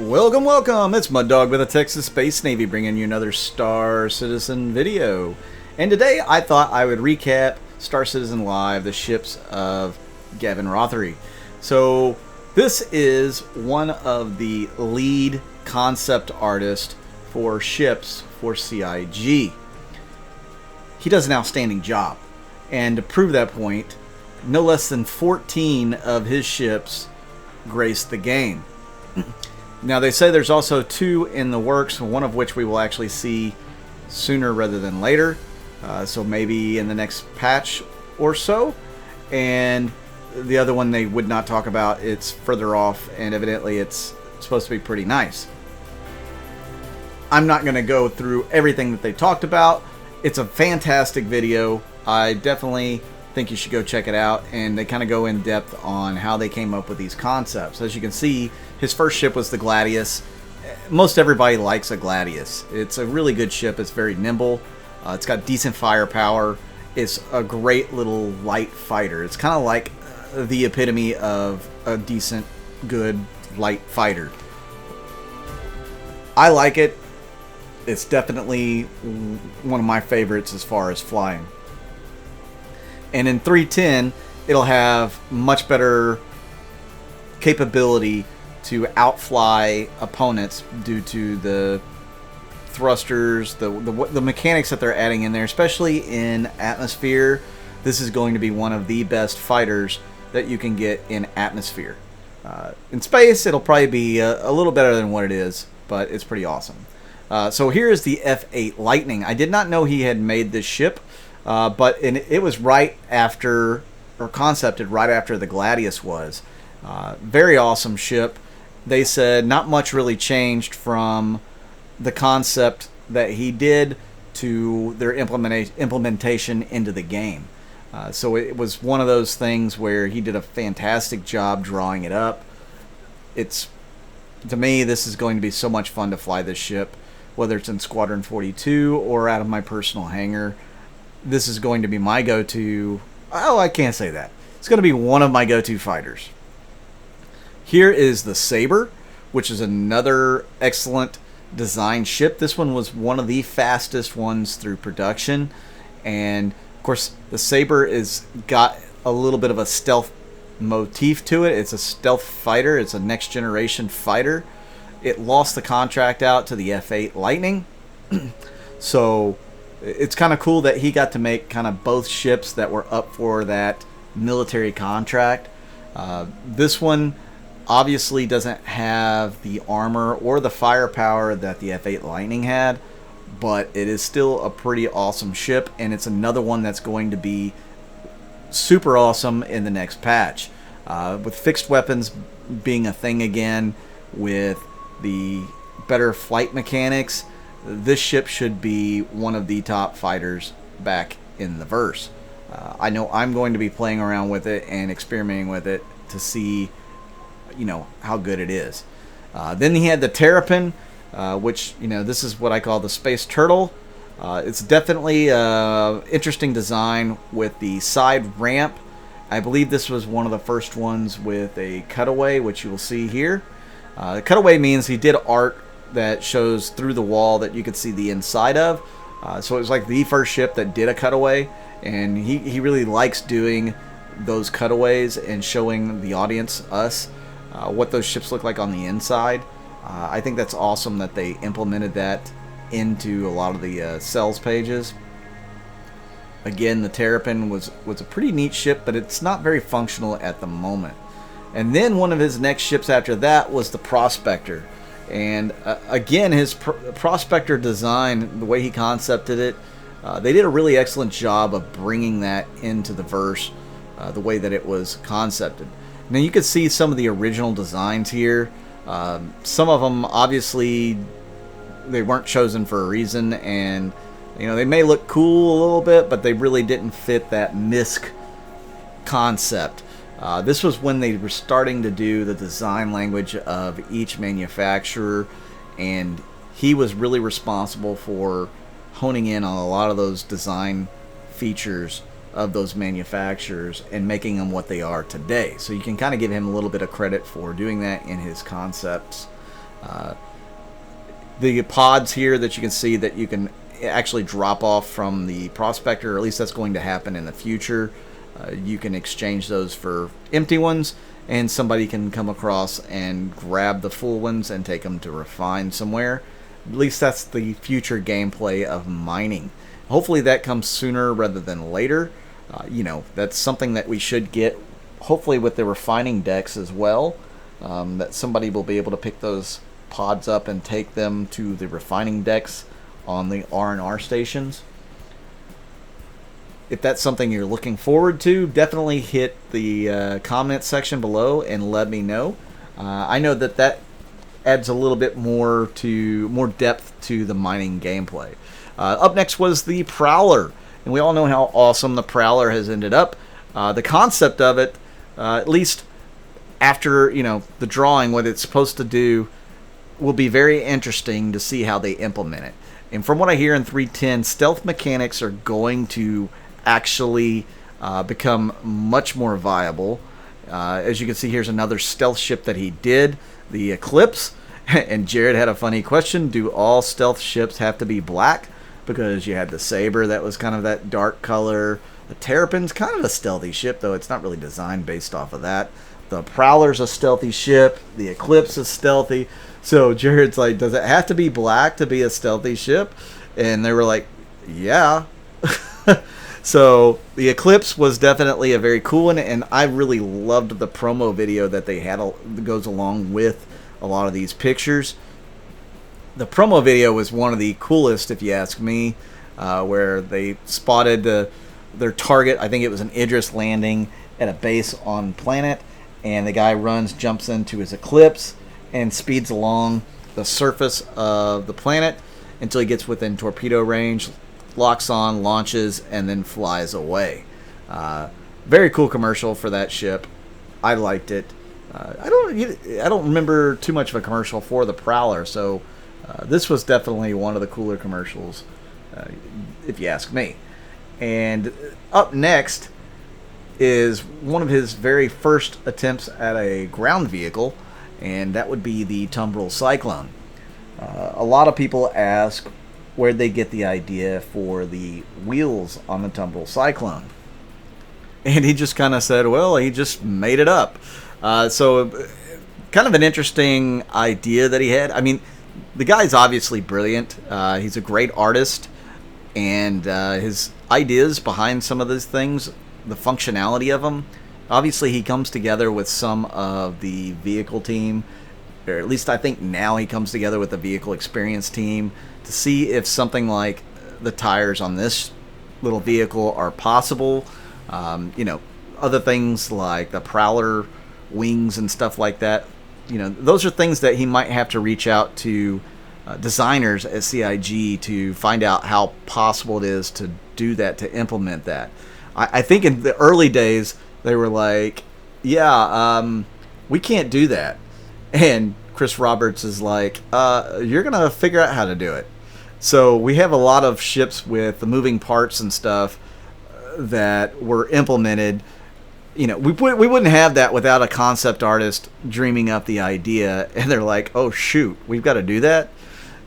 Welcome, welcome! It's Mud Dog with the Texas Space Navy bringing you another Star Citizen video. And today I thought I would recap Star Citizen Live, the ships of Gavin Rothery. So this is one of the lead concept artists for ships for CIG. He does an outstanding job. And to prove that point, no less than 14 of his ships graced the game. Now, they say there's also 2 in the works, one of which we will actually see sooner rather than later. So maybe in the next patch or so. And the other one they would not talk about. It's further off, and evidently it's supposed to be pretty nice. I'm not going to go through everything that they talked about. It's a fantastic video. I definitely think you should go check it out, and they kind of go in depth on how they came up with these concepts. As you can see, his first ship was the Gladius. Most everybody likes a Gladius. It's a really good ship. It's very nimble. It's got decent firepower. It's a great little light fighter. It's kind of like the epitome of a decent, good, light fighter. I like it. It's definitely one of my favorites as far as flying. And in 310, it'll have much better capability to outfly opponents due to the thrusters, the mechanics that they're adding in there, especially in atmosphere. This is going to be one of the best fighters that you can get in atmosphere. In space, it'll probably be a little better than what it is, but it's pretty awesome. So here is the F8 Lightning. I did not know he had made this ship. But it was right after, or concepted right after the Gladius was. Very awesome ship. They said not much really changed from the concept that he did to their implementation into the game. So it was one of those things where he did a fantastic job drawing it up. To me, this is going to be so much fun to fly this ship, whether it's in Squadron 42 or out of my personal hangar. This is going to be my go-to. Oh, I can't say that. It's going to be one of my go-to fighters. Here is the Sabre, which is another excellent design ship. This one was one of the fastest ones through production. And, of course, the Sabre is got a little bit of a stealth motif to it. It's a stealth fighter. It's a next-generation fighter. It lost the contract out to the F8 Lightning. So it's kind of cool that he got to make kind of both ships that were up for that military contract. This one obviously doesn't have the armor or the firepower that the F8 Lightning had, but it is still a pretty awesome ship, and it's another one that's going to be super awesome in the next patch. With fixed weapons being a thing again, with the better flight mechanics, this ship should be one of the top fighters back in the verse. I know I'm going to be playing around with it and experimenting with it to see, how good it is. Then he had the Terrapin, which, this is what I call the Space Turtle. It's definitely an interesting design with the side ramp. I believe this was one of the first ones with a cutaway, which you will see here. The cutaway means he did art that shows through the wall that you could see the inside of. So it was like the first ship that did a cutaway, and he really likes doing those cutaways and showing the audience, us, what those ships look like on the inside. I think that's awesome that they implemented that into a lot of the sales pages. Again, the Terrapin was a pretty neat ship, but it's not very functional at the moment. And then one of his next ships after that was the Prospector. And again, his Prospector design, the way he concepted it, they did a really excellent job of bringing that into the verse, the way that it was concepted. Now you can see some of the original designs here. Some of them, obviously, they weren't chosen for a reason, and they may look cool a little bit, but they really didn't fit that MISC concept. This was when they were starting to do the design language of each manufacturer, and he was really responsible for honing in on a lot of those design features of those manufacturers and making them what they are today. So you can kind of give him a little bit of credit for doing that in his concepts. The pods here that you can see that you can actually drop off from the prospector, or at least that's going to happen in the future. You can exchange those for empty ones, and somebody can come across and grab the full ones and take them to refine somewhere. At least that's the future gameplay of mining. Hopefully that comes sooner rather than later. That's something that we should get, hopefully with the refining decks as well, that somebody will be able to pick those pods up and take them to the refining decks on the R&R stations. If that's something you're looking forward to, definitely hit the comment section below and let me know. I know that adds a little bit more depth to the mining gameplay. Up next was the Prowler, and we all know how awesome the Prowler has ended up. The concept of it, at least after the drawing, what it's supposed to do, will be very interesting to see how they implement it. And from what I hear in 3.10, stealth mechanics are going to actually become much more viable. As you can see, here's another stealth ship that he did, the Eclipse. And Jared had a funny question: do all stealth ships have to be black? Because you had the Sabre that was kind of that dark color. The Terrapin's kind of a stealthy ship, though it's not really designed based off of that. The Prowler's a stealthy ship. The Eclipse is stealthy. So Jared's like, does it have to be black to be a stealthy ship? And they were like, yeah. So the Eclipse was definitely a very cool one, and I really loved the promo video that they had that goes along with a lot of these pictures. The promo video was one of the coolest, if you ask me, where they spotted their target. I think it was an Idris landing at a base on planet, and the guy jumps into his Eclipse and speeds along the surface of the planet until he gets within torpedo range, locks on, launches, and then flies away. Very cool commercial for that ship. I liked it. I don't remember too much of a commercial for the Prowler, so this was definitely one of the cooler commercials, if you ask me. And up next is one of his very first attempts at a ground vehicle, and that would be the Tumbrils Cyclone. A lot of people ask where'd they get the idea for the wheels on the Tumbrils Cyclone. And he just kind of said, well, he just made it up. So kind of an interesting idea that he had. I mean, the guy's obviously brilliant. He's a great artist, and his ideas behind some of these things, the functionality of them, obviously he comes together with some of the vehicle team, or at least I think now he comes together with the vehicle experience team to see if something like the tires on this little vehicle are possible. Other things like the Prowler wings and stuff like that. Those are things that he might have to reach out to designers at CIG to find out how possible it is to do that, to implement that. I think in the early days they were like, we can't do that. And Chris Roberts is like, you're going to figure out how to do it. So we have a lot of ships with the moving parts and stuff that were implemented. We wouldn't have that without a concept artist dreaming up the idea, and they're like, oh shoot, we've got to do that.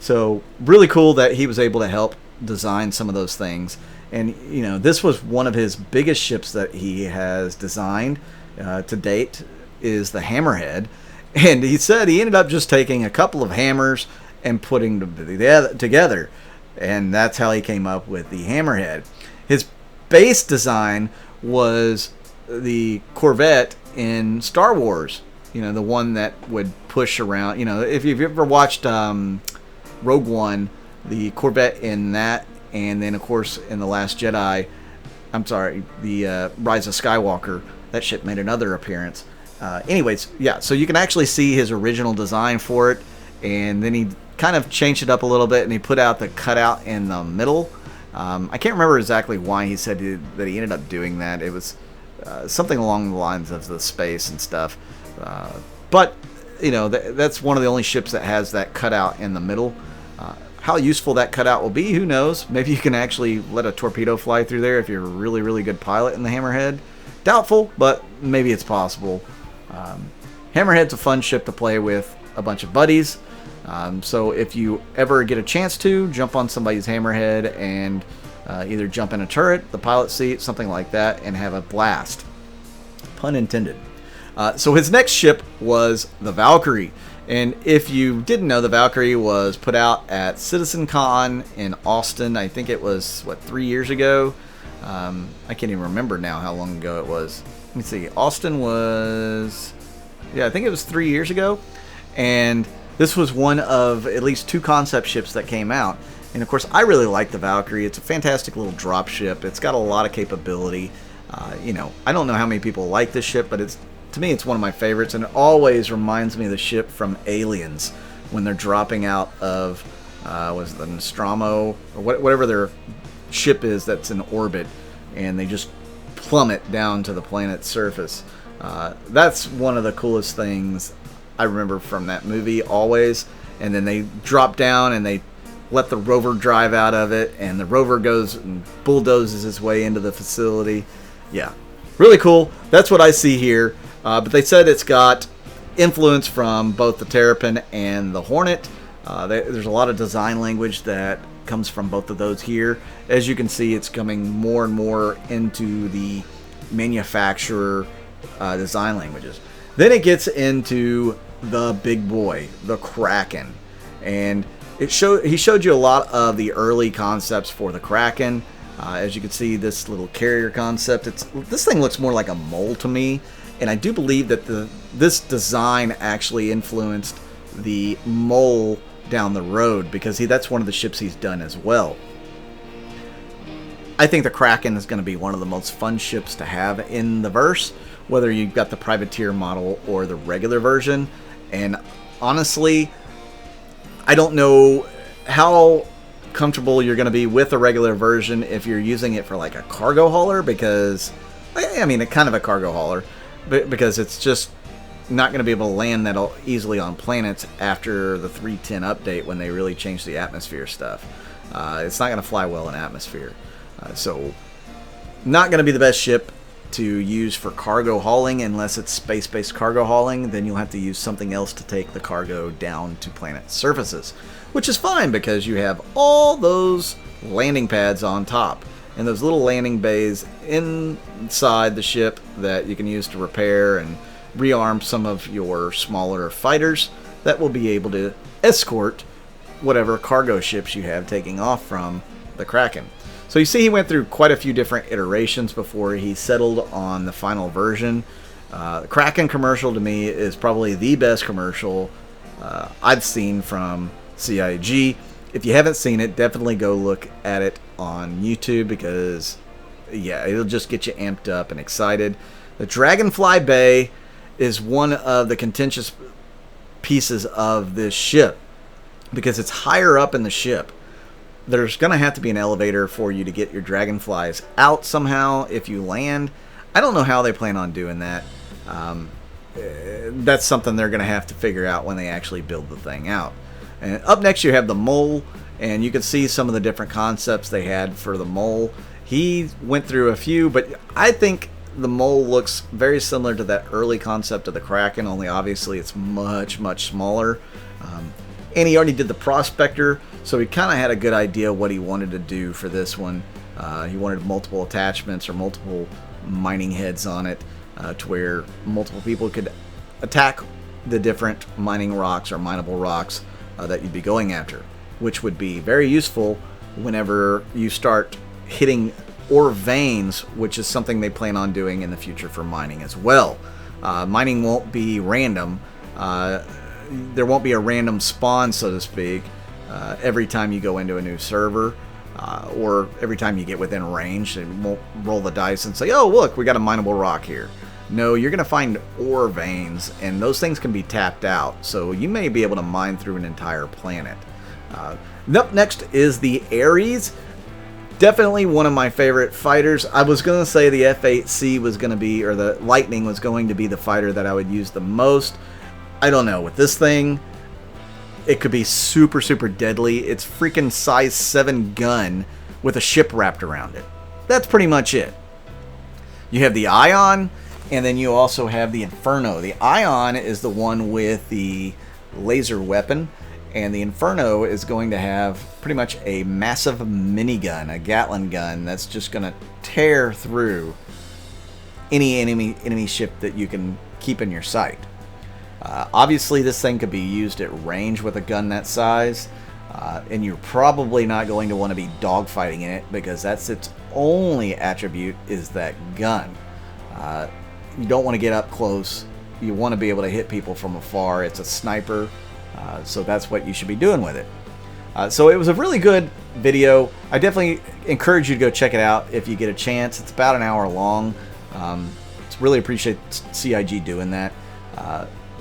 So really cool that he was able to help design some of those things. And this was one of his biggest ships that he has designed to date, is the Hammerhead. And he said he ended up just taking a couple of hammers and putting them together, and that's how he came up with the Hammerhead. His base design was the Corvette in Star Wars, the one that would push around. If you've ever watched Rogue One, the Corvette in that, and then of course in The Last Jedi, the Rise of Skywalker, that ship made another appearance. So you can actually see his original design for it, and then he kind of changed it up a little bit, and he put out the cutout in the middle. I can't remember exactly why he said that he ended up doing that. It was something along the lines of the space and stuff. But that's one of the only ships that has that cutout in the middle. How useful that cutout will be, who knows? Maybe you can actually let a torpedo fly through there if you're a really, really good pilot in the Hammerhead. Doubtful, but maybe it's possible. Hammerhead's a fun ship to play with a bunch of buddies. So if you ever get a chance to, jump on somebody's Hammerhead and either jump in a turret, the pilot seat, something like that, and have a blast. Pun intended. So his next ship was the Valkyrie. And if you didn't know, the Valkyrie was put out at CitizenCon in Austin. I think it was, 3 years ago? I can't even remember now how long ago it was. Let me see. Austin was... I think it was 3 years ago. And this was one of at least 2 concept ships that came out. And of course, I really like the Valkyrie. It's a fantastic little drop ship. It's got a lot of capability. I don't know how many people like this ship, but to me, it's one of my favorites, and it always reminds me of the ship from Aliens when they're dropping out of, was it the Nostromo, or whatever their ship is that's in orbit, and they just plummet down to the planet's surface. That's one of the coolest things I remember from that movie, always. And then they drop down and they let the rover drive out of it, and the rover goes and bulldozes his way into the facility. Yeah, really cool. That's what I see here. But they said it's got influence from both the Terrapin and the Hornet. There's a lot of design language that comes from both of those here. As you can see, it's coming more and more into the manufacturer design languages. Then it gets into the big boy, the Kraken. And he showed you a lot of the early concepts for the Kraken. As you can see, this little carrier concept, this thing looks more like a mole to me. And I do believe that this design actually influenced the mole down the road, because that's one of the ships he's done as well. I think the Kraken is going to be one of the most fun ships to have in the verse, whether you've got the privateer model or the regular version. And honestly, I don't know how comfortable you're going to be with a regular version if you're using it for like a cargo hauler, because kind of a cargo hauler, because it's just not going to be able to land that easily on planets after the 3.10 update, when they really changed the atmosphere stuff. It's not going to fly well in atmosphere. So not going to be the best ship to use for cargo hauling, unless it's space-based cargo hauling. Then you'll have to use something else to take the cargo down to planet surfaces, which is fine because you have all those landing pads on top and those little landing bays inside the ship that you can use to repair and rearm some of your smaller fighters that will be able to escort whatever cargo ships you have taking off from the Kraken. So you see, he went through quite a few different iterations before he settled on the final version. The Kraken commercial, to me, is probably the best commercial I've seen from CIG. If you haven't seen it, definitely go look at it on YouTube, because it'll just get you amped up and excited. The Dragonfly Bay is one of the contentious pieces of this ship, because it's higher up in the ship. There's going to have to be an elevator for you to get your dragonflies out somehow if you land. I don't know how they plan on doing that. That's something they're going to have to figure out when they actually build the thing out. And up next you have the Mole, and you can see some of the different concepts they had for the Mole. He went through a few, but I think the Mole looks very similar to that early concept of the Kraken, only obviously it's much, much smaller. And he already did the Prospector, so he kind of had a good idea what he wanted to do for this one. He wanted multiple attachments or multiple mining heads on it, to where multiple people could attack the different mining rocks or mineable rocks that you'd be going after, which would be very useful whenever you start hitting ore veins, which is something they plan on doing in the future for mining as well. Mining won't be random. There won't be a random spawn, so to speak, every time you go into a new server, or every time you get within range. They won't roll the dice and say, oh, look, we got a mineable rock here. No, you're going to find ore veins, and those things can be tapped out, so you may be able to mine through an entire planet. Up next is the Aries. Definitely one of my favorite fighters. I was going to say the F-8C was going to be, or the Lightning was going to be the fighter that I would use the most. I don't know. With this thing, it could be super, super deadly. It's freaking size 7 gun with a ship wrapped around it. That's pretty much it. You have the Ion, and then you also have the Inferno. The Ion is the one with the laser weapon, And the Inferno is going to have pretty much a massive minigun, a Gatling gun, that's just going to tear through any enemy ship that you can keep in your sight. Obviously, this thing could be used at range with a gun that size, and you're probably not going to want to be dogfighting in it because that's its only attribute is that gun. You don't want to get up close. You want to be able to hit people from afar. It's a sniper, so that's what you should be doing with it. So it was a really good video. I definitely encourage you to go check it out if you get a chance. It's about an hour long. It's really appreciate CIG doing that.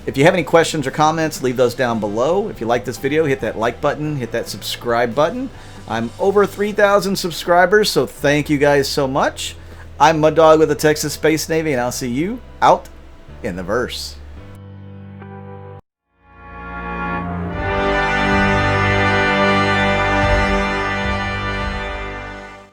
If you have any questions or comments, leave those down below. If you like this video, hit that like button, hit that subscribe button. I'm over 3,000 subscribers, so thank you guys so much. I'm Mud Dog with the Texas Space Navy, and I'll see you out in the verse.